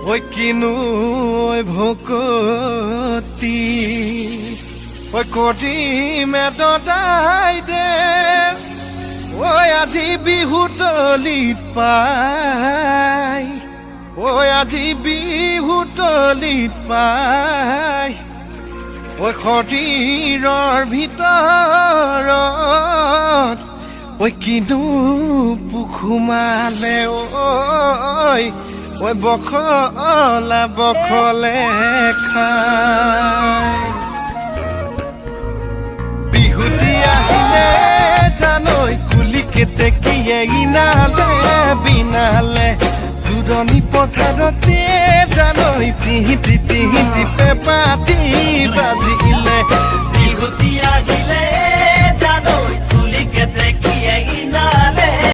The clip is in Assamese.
ঐ কিনো ঐ ভকতি ঐ কৰিম এদাই দে ঐ আজি বিহু তলিত পাই ঐ আজি বিহু তলিত পাই ঐ শৰীৰৰ ভিতৰত ঐ কিনো পুখুমালে ঐ বখলা বখলে খাই বিহুতি আহিলে জানৈ কুলি কেতেকীয়ে ইনালে বিনালে দূৰণি পথাৰতে জানৈ তিহিতি পেপাতি বাজিলে বিহুতি আহিলে